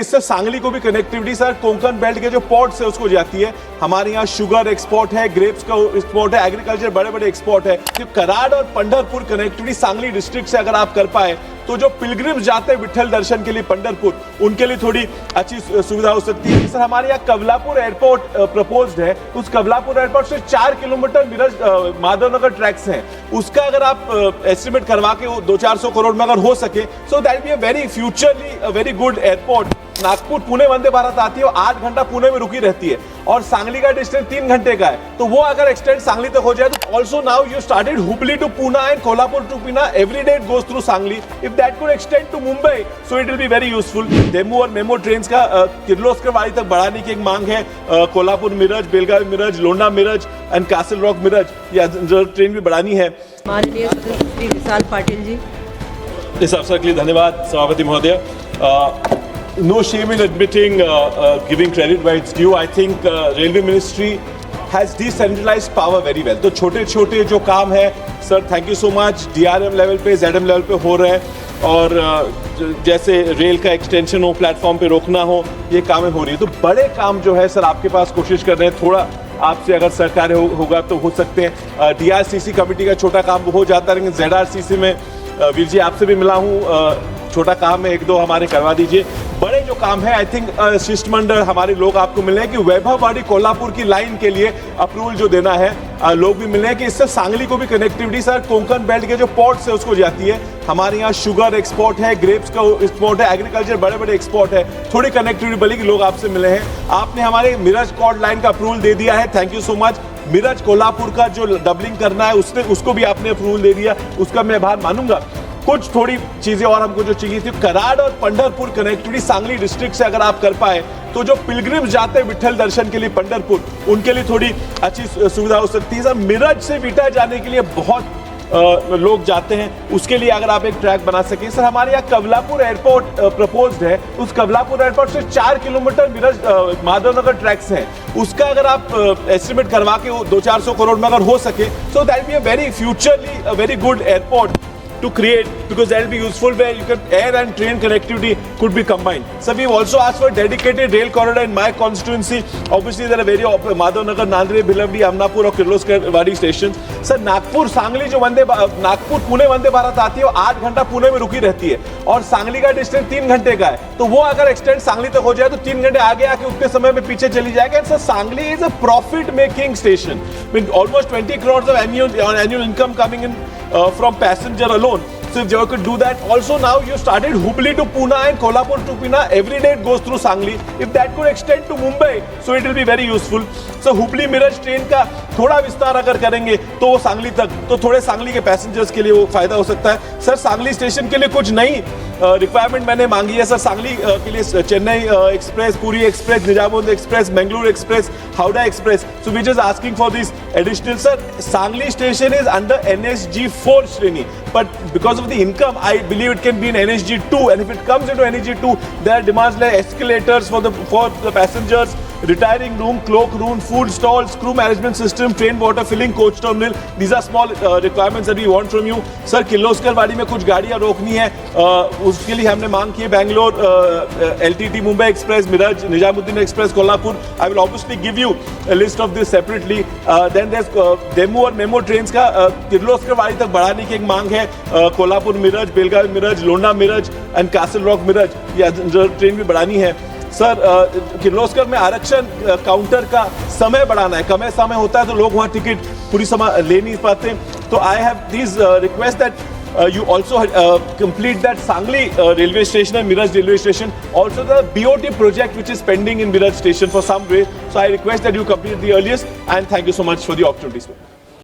इससे सांगली को भी कनेक्टिविटी सर कोंकण बेल्ट के जो पोर्ट्स है उसको जाती है। हमारे यहाँ शुगर एक्सपोर्ट है, ग्रेप्स का एक्सपोर्ट है, एग्रीकल्चर बड़े बड़े एक्सपोर्ट है। तो कराड़ और पंढरपुर कनेक्टिविटी सांगली डिस्ट्रिक्ट से अगर आप कर पाए तो जो पिलग्रिम्स जाते हैं विठल दर्शन के लिए पंढरपुर, उनके लिए थोड़ी अच्छी सुविधा हो सकती है। सर हमारे यहाँ कवलापुर एयरपोर्ट प्रपोज्ड है, उस कवलापुर एयरपोर्ट से 4 किलोमीटर मिरज माधवनगर ट्रैक्स हैं, उसका अगर आप एस्टिमेट करवा के 200-400 करोड़ में अगर हो सके, so that be a very futurely very good airport. Nagpur Pune Vande Bharat आती है, वो 8 घंटा पुणे में रुकी रहती है और सांगली का डिस्टेंस 3 घंटे का है, तो वो अगर एक्सटेंड सांगली तक हो जाए तो also now you started Hubli to Poona and Kolhapur to Poona, every day it goes through Sangli. If that could extend to Mumbai so it will be very useful. DEMU और मेमो ट्रेन का किर्लोस्कर वाड़ी तक बढ़ाने की एक मांग है। Kolhapur Miraj, Belagavi Miraj, Londa Miraj and Castle Rock Miraj, या ट्रेन भी बढ़ानी है। माननीय श्री विशाल पाटिल जी, इस अवसर के लिए धन्यवाद सभापति महोदय। No shame in admitting, giving credit where it's due. I think Railway Ministry has decentralized power very well. तो छोटे छोटे जो काम है sir, thank you so much, DRM level पे, ZM लेवल पे हो रहे हैं और जैसे रेल का एक्सटेंशन हो, प्लेटफॉर्म पे रोकना हो, ये कामें हो रही है। तो बड़े काम जो है सर आपके पास कोशिश कर रहे हैं, थोड़ा आपसे अगर सरकार होगा तो हो सकते हैं। DRCC कमेटी का छोटा काम हो जाता है, लेकिन ZRCC में वीर जी आपसे भी मिला हूँ, छोटा काम है, 1-2 हमारे करवा दीजिए। बड़े जो काम है आई थिंक शिष्टमंडल हमारे लोग आपको मिले हैं कि वैभववाड़ी कोल्हापुर की लाइन के लिए अप्रूवल जो देना है, लोग भी मिले हैं कि इससे सांगली को भी कनेक्टिविटी सर कोंकण बेल्ट के जो पोर्ट्स है उसको जाती है। हमारे यहाँ शुगर एक्सपोर्ट है, ग्रेप्स का एक्सपोर्ट है, एग्रीकल्चर बड़े बड़े एक्सपोर्ट है, थोड़ी कनेक्टिविटी बड़ी लोग आपसे मिले हैं। आपने हमारे मिरज कॉर्ड लाइन का अप्रूवल दे दिया है, thank you so much. Miraj Kolhapur का जो डबलिंग करना है उसको भी आपने अप्रूवल दे दिया, उसका मैं आभार मानूंगा। कुछ थोड़ी चीजें और हमको जो चाहिए थी, कराड़ और पंढरपुर कनेक्टिविटी सांगली डिस्ट्रिक्ट से अगर आप कर पाए तो जो पिलग्रिम्स जाते हैं विठल दर्शन के लिए पंढरपुर, उनके लिए थोड़ी अच्छी सुविधा हो सकती है। सर मिरज से विठा जाने के लिए बहुत लोग जाते हैं, उसके लिए अगर आप एक ट्रैक बना सकें। सर हमारे यहाँ कवलापुर एयरपोर्ट प्रपोज्ड है, उस कवलापुर एयरपोर्ट से 4 किलोमीटर मिरज माधवनगर ट्रैक्स हैं, उसका अगर आप एस्टिमेट करवा के 200-400 करोड़ में अगर हो सके, so that be a very futurely very good airport to create, because that will be useful where you can air and train connectivity could be combined. So we've also asked for dedicated rail corridor in my constituency. Obviously there are very Madhavnagar, Nandri, Bhilavdi, Amnapur और किर्लोस्कर वाड़ी station. Sir Nagpur Sangli जो नागपुर पुणे वंदे भारत आती है, वो 8 घंटा पुणे में रुकी रहती है और सांगली का डिस्टेंस 3 घंटे का है, तो वो अगर एक्सटेंड सांगली तक हो जाए तो 3 घंटे आगे आके उतने समय में पीछे चली जाएगा। Sir Sangli is a profit making station with almost 20 crores of annual income coming in from passenger alone. So if you could do that, also now you started Hubli to Pune and Kolhapur to Pune, every day it goes through Sangli. If that could extend to Mumbai, so it will be very useful. So Hubli Miraj train का थोड़ा विस्तार अगर करेंगे तो वो सांगली तक, तो थोड़े सांगली के पैसेंजर्स के लिए वो फायदा हो सकता है। सर सांगली स्टेशन के लिए कुछ नई रिक्वायरमेंट मैंने मांगी है सर, सांगली के लिए Chennai express, Puri express, Nizamuddin express, Bengaluru express, Howrah express, so we just asking for this additional. Sir Sangli station is under NSG 4 Shreni, but because of the income I believe it can be in NSG 2, and if it comes into NSG 2 there are demands like escalators for the passengers, retiring room, cloak room, food stalls, crew management system, train water filling, coach terminal. These are small requirements that we want from you. Sir Kirloskar वाड़ी में कुछ गाड़ियाँ रोकनी है, उसके लिए हमने मांग की है Bangalore LTT, Mumbai express, Miraj, Nizamuddin express, Kolhapur. I will obviously give you a list of this separately. Then there's DEMU और मेमो ट्रेन का किर्लोस्कर वाड़ी तक बढ़ाने की एक मांग है। Kolhapur Miraj, Belagavi Miraj, Londa Miraj and Castle Rock Miraj, या ट्रेन भी बढ़ानी है। सर किर्लोस्कर में आरक्षण काउंटर का समय बढ़ाना है, कम समय होता है तो लोग वहाँ टिकट पूरी समय ले नहीं पाते, तो I have this request that you also complete that Sangli railway station and Miraj railway station, also the BOT project which is pending in Miraj station for some way, so I request that you complete the earliest, and thank you so much for the opportunity.